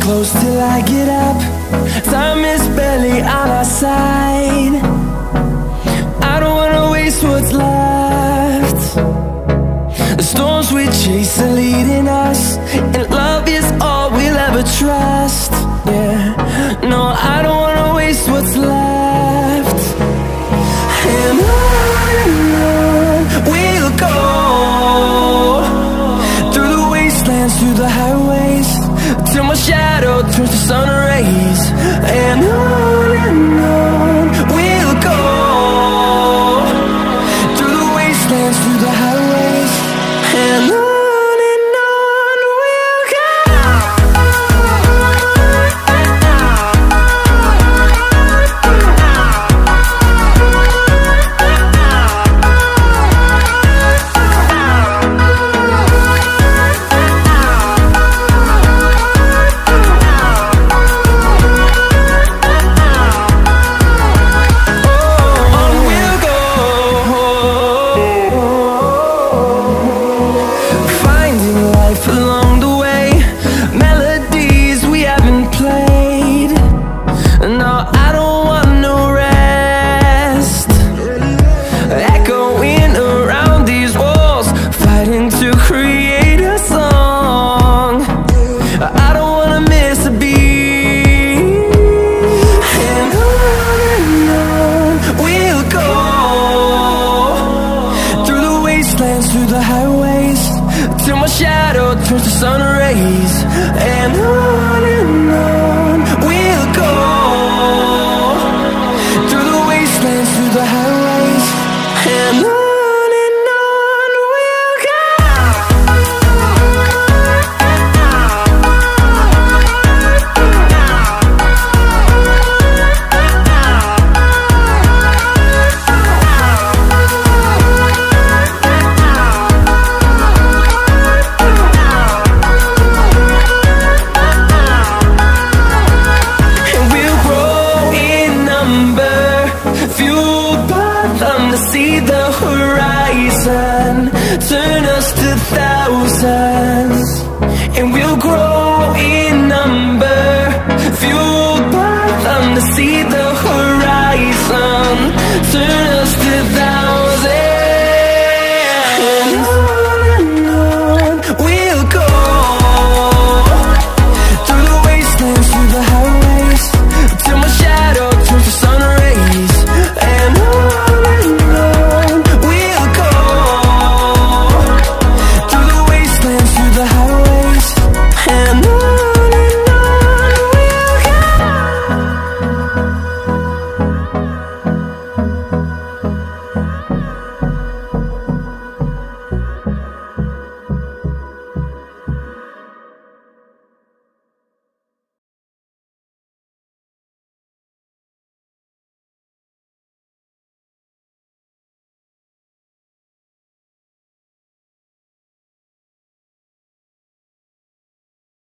close till I get up. Time is barely on our side. I don't wanna waste what's left. The storms we chase are leading us, and love is all we'll ever trust. Yeah, no, I don't wanna waste what's left. And on we'll go, through the wastelands, through the highways, till my shadow turns to sun rays. And on we'll go, through the wastelands, through the highways, and on we'll go. Through the highways, till my shadow turns to sun rays. And on we'll go, through the wastelands, through the highways, and on we'll go. See the horizon, turn us to thousands, and we'll grow in number, fueled by them to see the